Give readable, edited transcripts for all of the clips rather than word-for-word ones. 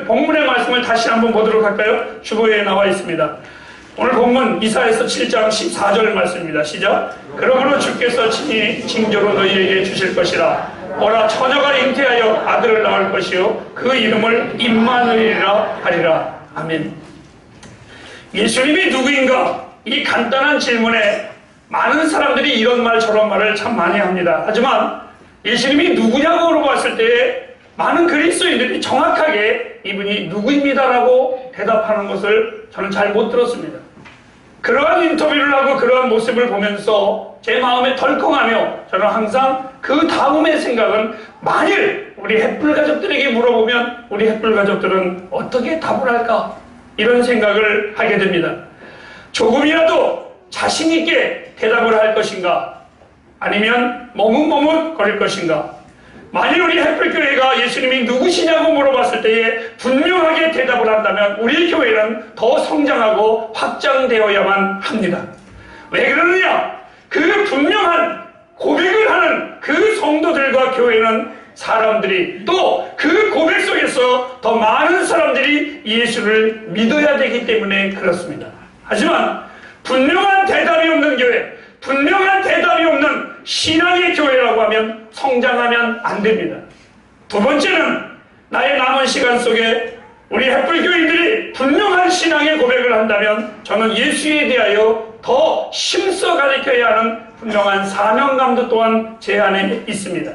본문의 말씀을 다시 한번 보도록 할까요? 주보에 나와 있습니다. 오늘 본문 이사야서 7장 14절 말씀입니다. 시작. 그러므로 주께서 친히 징조로 너희에게 주실 것이라. 보라, 처녀가 잉태하여 아들을 낳을 것이요 그 이름을 임마누엘이라 하리라. 아멘. 예수님이 누구인가? 이 간단한 질문에 많은 사람들이 이런 말 저런 말을 참 많이 합니다. 하지만 예수님이 누구냐고 물어봤을 때 많은 그리스도인들이 정확하게 이분이 누구입니다라고 대답하는 것을 저는 잘 못 들었습니다. 그러한 인터뷰를 하고 그러한 모습을 보면서 제 마음에 덜컹하며 저는 항상 그 다음의 생각은 만일 우리 햇불 가족들에게 물어보면 우리 햇불 가족들은 어떻게 답을 할까? 이런 생각을 하게 됩니다. 조금이라도 자신 있게 대답을 할 것인가? 아니면 머뭇머뭇거릴 것인가? 만일 우리 햇불교회가 예수님이 누구시냐고 물어봤을 때에 분명하게 대답을 한다면 우리 교회는 더 성장하고 확장되어야만 합니다. 왜 그러느냐? 그 분명한 고백을 하는 그 성도들과 교회는 사람들이 또 그 고백 속에서 더 많은 사람들이 예수를 믿어야 되기 때문에 그렇습니다. 하지만 분명한 대답이 없는 교회, 분명한 대답이 없는 신앙의 교회라고 하면 성장하면 안 됩니다. 두 번째는 나의 남은 시간 속에 우리 햇불교인들이 분명한 신앙의 고백을 한다면 저는 예수에 대하여 더 힘써 가르쳐야 하는 분명한 사명감도 또한 제 안에 있습니다.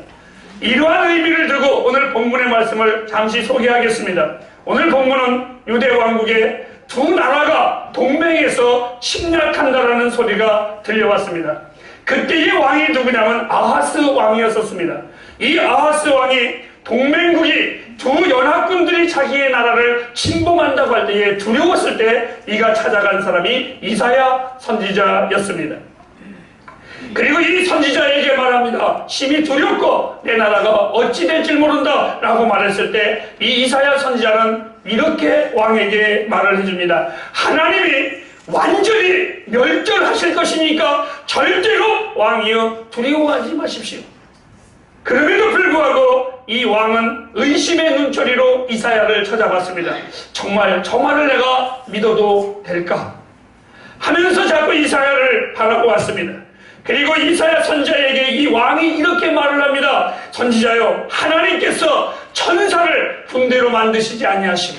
이러한 의미를 두고 오늘 본문의 말씀을 잠시 소개하겠습니다. 오늘 본문은 유대 왕국의 두 나라가 동맹해서 침략한다라는 소리가 들려왔습니다. 그때의 왕이 누구냐면 아하스 왕이었었습니다. 이 아하스 왕이 동맹국이 두 연합군들이 자기의 나라를 침범한다고 할 때에 두려웠을 때 이가 찾아간 사람이 이사야 선지자였습니다. 그리고 이 선지자에게 말합니다. 심히 두렵고 내 나라가 어찌 될지 모른다 라고 말했을 때 이 이사야 선지자는 이렇게 왕에게 말을 해줍니다. 하나님이 완전히 멸절하실 것이니까 절대로 왕이여 두려워하지 마십시오. 그럼에도 불구하고 이 왕은 의심의 눈초리로 이사야를 찾아봤습니다. 정말 저 말을 내가 믿어도 될까? 하면서 자꾸 이사야를 바라고 왔습니다. 그리고 이사야 선지자에게 이 왕이 이렇게 말을 합니다. 선지자여, 하나님께서 천사를 군대로 만드시지 아니하시고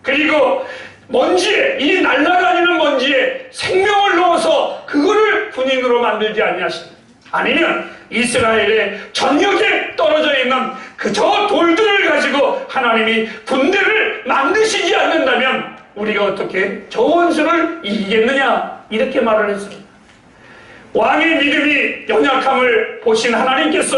그리고 먼지에, 이 날아다니는 먼지에 생명을 넣어서 그거를 군인으로 만들지 아니하시고 아니면 이스라엘의 전역에 떨어져 있는 그저 돌들을 가지고 하나님이 군대를 만드시지 않는다면 우리가 어떻게 저 원수를 이기겠느냐 이렇게 말을 했습니다. 왕의 믿음이 연약함을 보신 하나님께서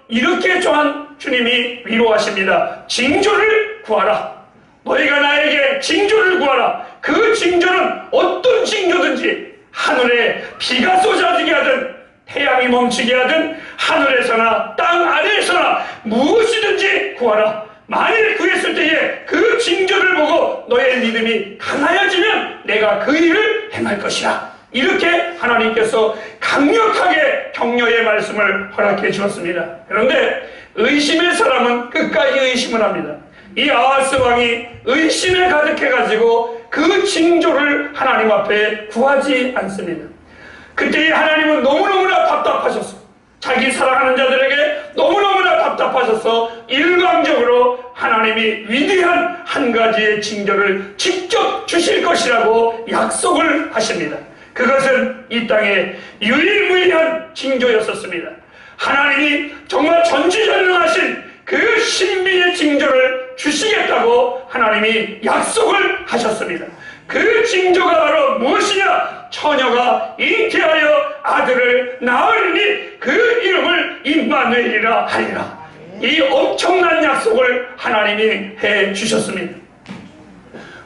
이렇게 조한 주님이 위로하십니다. 징조를 구하라. 너희가 나에게 징조를 구하라. 그 징조는 어떤 징조든지 하늘에 비가 쏟아지게 하든 태양이 멈추게 하든 하늘에서나 땅 아래에서나 무엇이든지 구하라. 만일 구했을 때에 그 징조를 보고 너의 믿음이 강하여지면 내가 그 일을 행할 것이라. 이렇게 하나님께서 강력하게 격려의 말씀을 허락해 주었습니다. 그런데 의심의 사람은 끝까지 의심을 합니다. 이 아하스 왕이 의심에 가득해가지고 그 징조를 하나님 앞에 구하지 않습니다. 그때 하나님은 너무너무나 답답하셨어. 자기 사랑하는 자들에게 너무너무나 답답하셔서 일방적으로 하나님이 위대한 한 가지의 징조를 직접 주실 것이라고 약속을 하십니다. 그것은 이 땅의 유일무이한 징조였었습니다. 하나님이 정말 전지전능하신 그 신비의 징조를 주시겠다고 하나님이 약속을 하셨습니다. 그 징조가 바로 무엇이냐? 처녀가 잉태하여 아들을 낳으리니 그 이름을 임마누엘이라 하리라. 이 엄청난 약속을 하나님이 해 주셨습니다.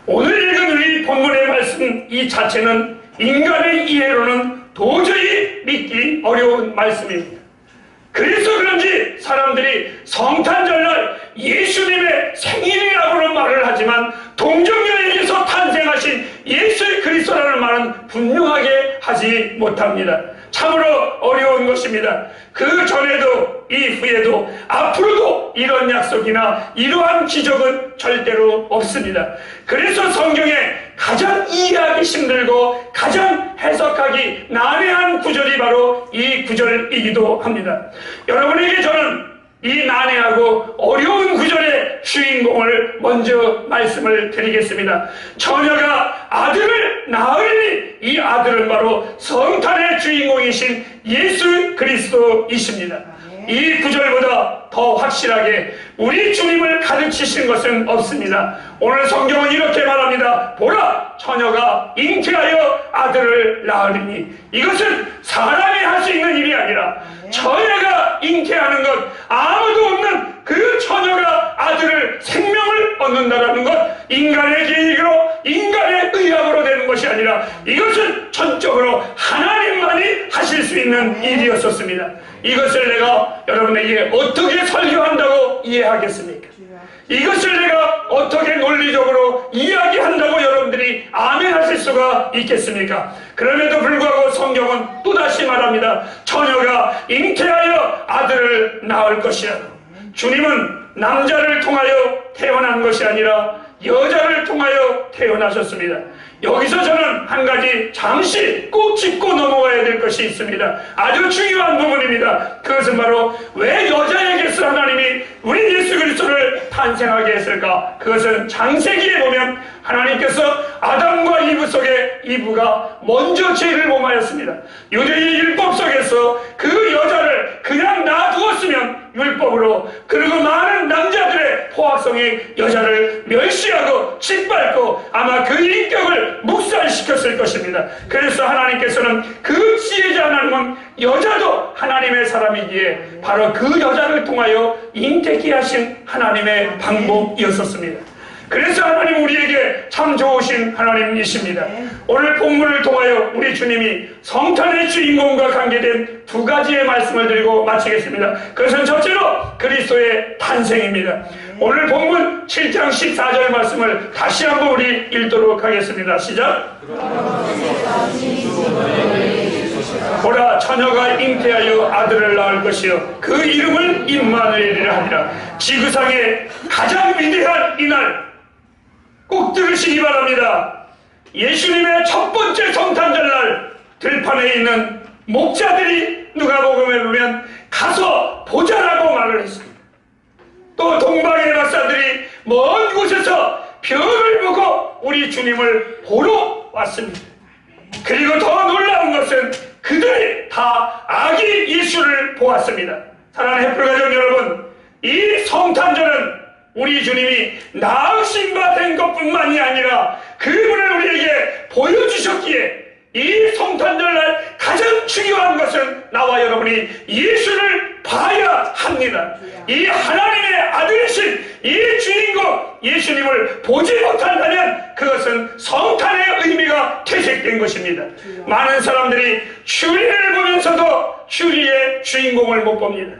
오늘 읽은 우리 본문의 말씀 이 자체는 인간의 이해로는 도저히 믿기 어려운 말씀입니다. 그래서 그런지 사람들이 성탄절날 예수님의 생일이라고는 말을 하지만 동정녀에게서 탄생하신 예수 그리스도라는 말은 분명하게 하지 못합니다. 참으로 어려운 것입니다. 그 전에도 이후에도 앞으로도 이런 약속이나 이러한 기적은 절대로 없습니다. 그래서 성경에 가장 이해하기 힘들고 가장 해석하기 난해한 구절이 바로 이 구절이기도 합니다. 여러분에게 저는 이 난해하고 어려운 구절의 주인공을 먼저 말씀을 드리겠습니다. 처녀가 아들을 낳으니 이 아들은 바로 성탄의 주인공이신 예수 그리스도이십니다. 이 구절보다 더 확실하게 우리 주님을 가르치신 것은 없습니다. 오늘 성경은 이렇게 말합니다. 보라, 처녀가 잉태하여 아들을 낳으리니. 이것은 사람이 할 수 있는 일이 아니라 처녀가 잉태하는 것, 아무도 없는 그 처녀가 아들을 생명을 얻는다라는 것, 인간의 계획으로 인간의 의학으로 되는 것이 아니라 이것은 전적으로 하나님만이 하실 수 있는 일이었었습니다. 이것을 내가 여러분에게 어떻게 설교한다고 이해하겠습니까? 이것을 내가 어떻게 논리적으로 이야기한다고 여러분들이 아멘 하실 수가 있겠습니까? 그럼에도 불구하고 성경은 또다시 말합니다. 처녀가 잉태하여 아들을 낳을 것이라. 주님은 남자를 통하여 태어난 것이 아니라 여자를 통하여 태어나셨습니다. 여기서 저는 한 가지 잠시 꼭 짚고 넘어가야 될 것이 있습니다. 아주 중요한 부분입니다. 그것은 바로 왜 여자에게서 하나님이 우리 예수 그리스도를 탄생하게 했을까? 그것은 창세기에 보면 하나님께서 아담과 이브 속에 이브가 먼저 죄를 범하였습니다. 유대의 율법 속에서 그 여자를 그냥 놔두었으면 율법으로, 그리고 많은 남자들의 포악성이 여자를 멸시하고 짓밟고 아마 그 인격을 묵살시켰을 것입니다. 그래서 하나님께서는 그 지혜자 하나님은 여자도 하나님의 사람이기에 바로 그 여자를 통하여 잉태케 하신 하나님의 방법이었었습니다. 그래서 하나님 우리에게 참 좋으신 하나님이십니다. 오늘 본문을 통하여 우리 주님이 성탄의 주인공과 관계된 두 가지의 말씀을 드리고 마치겠습니다. 그것은 첫째로 그리스도의 탄생입니다. 오늘 본문 7장 14절 말씀을 다시 한번 우리 읽도록 하겠습니다. 시작! 보라, 처녀가 잉태하여 아들을 낳을 것이요 그 이름을 임마누엘이라 하리라. 지구상의 가장 위대한 이날 꼭 들으시기 바랍니다. 예수님의 첫 번째 성탄절날 들판에 있는 목자들이 누가복음에 보면 가서 보자라고 말을 했습니다. 또 동방의 박사들이 먼 곳에서 별을 보고 우리 주님을 보러 왔습니다. 그리고 더 놀라운 것은 그들이 다 아기 예수를 보았습니다. 사랑하는 해플가족 여러분, 이 성탄절은 우리 주님이 낳으신 바 된 것뿐만이 아니라 그분을 우리에게 보여주셨기에 이 성탄절날 가장 중요한 것은 나와 여러분이 예수를 봐야 합니다. 이 하나님의 아들이신 이 주인공 예수님을 보지 못한다면 그것은 성탄의 의미가 퇴색된 것입니다. 많은 사람들이 추리를 보면서도 추리의 주인공을 못 봅니다.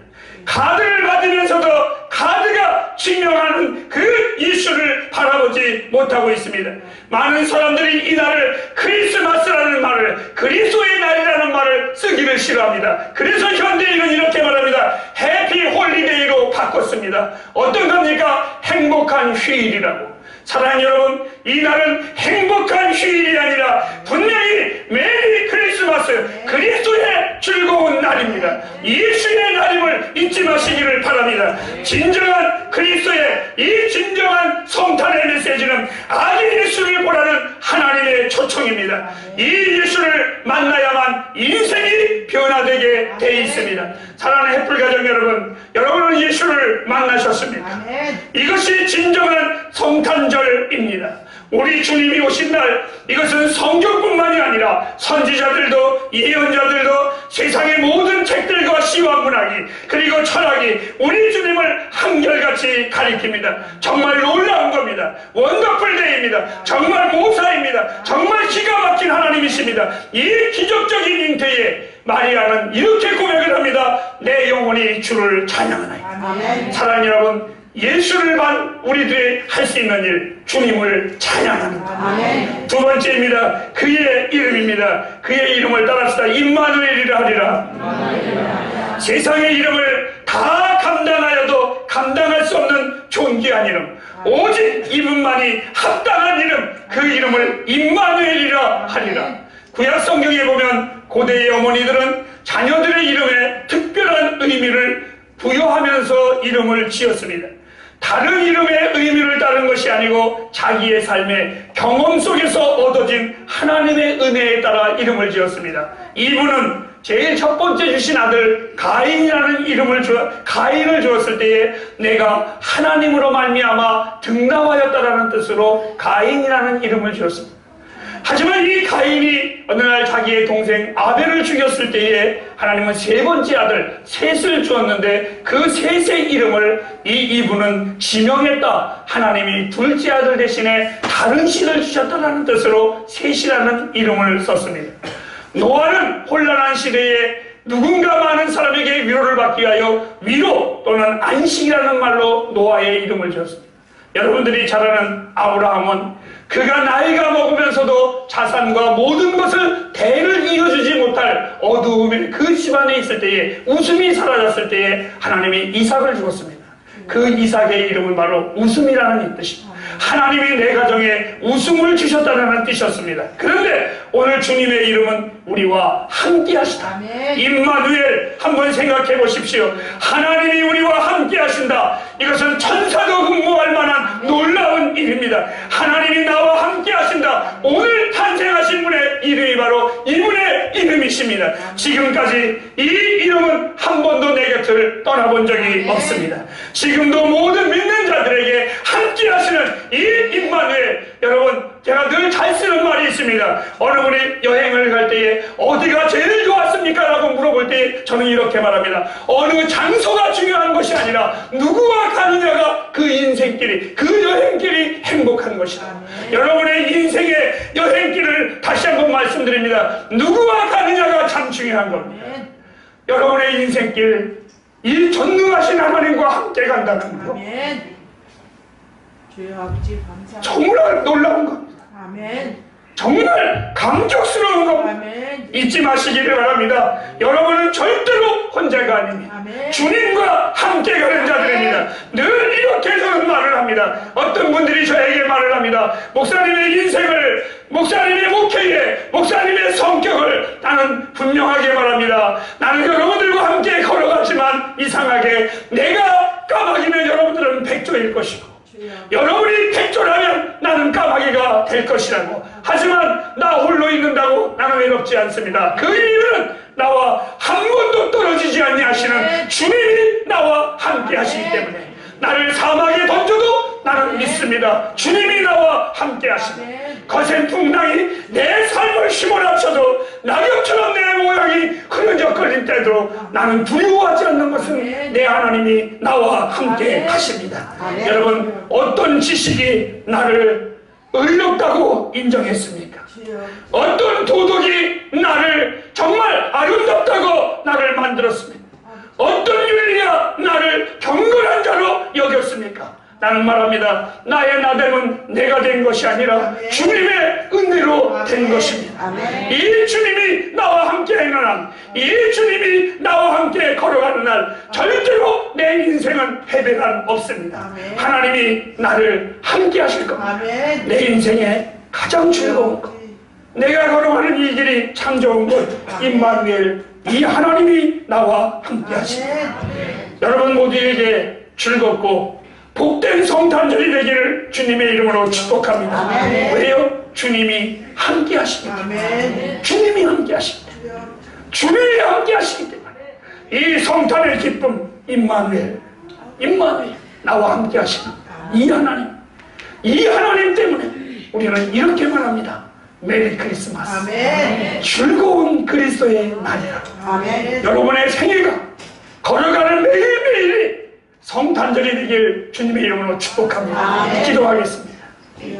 카드를 받으면서도 카드가 증명하는 그 예수를 바라보지 못하고 있습니다. 많은 사람들이 이 날을 크리스마스라는 말을, 그리스도의 날이라는 말을 쓰기를 싫어합니다. 그래서 현대인은 이렇게 말합니다. 해피 홀리데이로 바꿨습니다. 어떤 겁니까? 행복한 휴일이라고. 사랑하는 여러분, 이 날은 행복한 휴일이 아니라 분명히 메리 크리스마스, 그리스도의 즐거운 날입니다. 예수의 날임을 잊지 마시기를 바랍니다. 진정한 그리스도의 이 진정한 성탄의 메시지는 아기 예수를 보라는 하나님의 초청입니다. 이 예수를 만나야만 인생이 변화되게 돼 있습니다. 사랑하는 해플가족 여러분, 여러분은 예수를 만나셨습니까? 이것이 진정한 성탄절입니다. 우리 주님이 오신 날, 이것은 성경뿐만이 아니라 선지자들도 예언자들도 세상의 모든 책들과 시와 문학이 그리고 철학이 우리 주님을 한결같이 가리킵니다. 정말 놀라운 겁니다. 원더풀 데이입니다. 정말 모사입니다. 정말 기가 막힌 하나님이십니다. 이 기적적인 잉태에 마리아는 이렇게 고백을 합니다. 내 영혼이 주를 찬양하나이다. 사랑하는 여러분, 예수를만 우리들이 할 수 있는 일, 주님을 찬양합니다. 아멘. 두 번째입니다. 그의 이름입니다. 그의 이름을 따라합시다. 임마누엘이라 하리라. 세상의 이름을 다 감당하여도 감당할 수 없는 존귀한 이름, 오직 이분만이 합당한 이름, 그 이름을 임마누엘이라 하리라. 구약 성경에 보면 고대의 어머니들은 자녀들의 이름에 특별한 의미를 부여하면서 이름을 지었습니다. 다른 이름의 의미를 따른 것이 아니고 자기의 삶의 경험 속에서 얻어진 하나님의 은혜에 따라 이름을 지었습니다. 이분은 제일 첫 번째 주신 아들 가인이라는 가인을 주었을 때에 내가 하나님으로 말미암아 등남하였다라는 뜻으로 가인이라는 이름을 지었습니다. 하지만 이 가인이 어느 날 자기의 동생 아벨을 죽였을 때에 하나님은 세 번째 아들 셋을 주었는데 그 셋의 이름을 이분은 지명했다. 하나님이 둘째 아들 대신에 다른 씨를 주셨다는 뜻으로 셋이라는 이름을 썼습니다. 노아는 혼란한 시대에 누군가 많은 사람에게 위로를 받기 위하여 위로 또는 안식이라는 말로 노아의 이름을 지었습니다. 여러분들이 잘 아는 아브라함은 그가 나이가 먹으면서도 자산과 모든 것을 대를 이어주지 못할 어두움의 그 집안에 있을 때에 웃음이 사라졌을 때에 하나님이 이삭을 주었습니다. 그 이삭의 이름은 바로 웃음이라는 뜻입니다. 하나님이 내 가정에 웃음을 주셨다는 뜻이었습니다. 그런데 오늘 주님의 이름은 우리와 함께 하시다. 임마누엘, 한번 생각해 보십시오. 하나님이 우리와 함께 하신다. 이것은 천사도 흠모할 만한 놀라운 일입니다. 하나님이 나와 함께 하신다. 오늘 탄생하신 분의 이름이 바로 이분의 이름이십니다. 지금까지 이 이름은 한 번도 내 곁을 떠나본 적이 없습니다. 지금도 모든 믿는 자들에게 함께 하시는 이 임마누엘, 여러분, 제가 늘 잘 쓰는 말이 있습니다. 어느 분이 여행을 갈 때에 어디가 제일 좋았습니까? 라고 물어볼 때 저는 이렇게 말합니다. 어느 장소가 중요한 것이 아니라 누구와 가느냐가 그 인생길이, 그 여행길이 행복한 것이다. 여러분의 인생의 여행길을 다시 한번 말씀드립니다. 누구와 가느냐가 참 중요한 겁니다. 여러분의 인생길, 이 전능하신 하나님과 함께 간다는 것, 주여 아버지 감사합니다. 정말 놀라운 겁니다. 아멘. 정말 감격스러운 겁니다. 아멘. 잊지 마시기를 바랍니다. 여러분은 절대로 혼자가 아닙니다. 아멘. 주님과 함께 가는 자들입니다. 늘 이렇게 저는 말을 합니다. 어떤 분들이 저에게 말을 합니다. 목사님의 인생을, 목사님의 목회에, 목사님의 성격을 나는 분명하게 말합니다. 나는 여러분들과 함께 걸어가지만 이상하게 내가 까마귀면 여러분들은 백조일 것이고 여러분이 백조라면 나는 까마귀가 될 것이라고. 하지만 나 홀로 있는다고 나는 외롭지 않습니다. 그 이유는 나와 한 번도 떨어지지 아니하시는 주님이 나와 함께 하시기 때문에 나를 사막에 던져도 나는 믿습니다. 주님이 나와 함께 하십니다. 거센 풍랑이 내 삶을 휘몰아쳐도 낙엽처럼 내 모양이 흐느적거릴 때도 나는 두려워하지 않는 것은 내 하나님이 나와 함께 하십니다. 여러분, 어떤 지식이 나를 의롭다고 인정했습니까? 어떤 도덕이 나를 정말 아름답다고 나를 만들었습니까? 어떤 윤리가 나를 경건한 자로 여겼습니까? 나는 말합니다. 나의 나됨은 내가 된 것이 아니라 주님의 은혜로 된 것입니다. 이 주님이 나와 함께 하는 한, 이 주님이 나와 함께 걸어가는 날 절대로 내 인생은 패배가 없습니다. 하나님이 나를 함께 하실 겁니다. 내 인생의 가장 즐거운 것, 내가 걸어가는 이 길이 참 좋은 것, 임마누엘, 이 하나님이 나와 함께 하십니다. 여러분 모두에게 즐겁고 복된 성탄절이 되기를 주님의 이름으로 축복합니다. 왜요? 주님이 함께 하십니다. 주님이 함께 하십니다. 주님이 함께 하시기 때문에 이 성탄의 기쁨, 임마누엘, 나와 함께 하십니다. 이 하나님 때문에 우리는 이렇게 말합니다. 메리 크리스마스. 즐거운 그리스도의 날이라. 여러분의 생일과 걸어가는 매일매일이 성탄절이 되길 주님의 이름으로 축복합니다. 기도하겠습니다.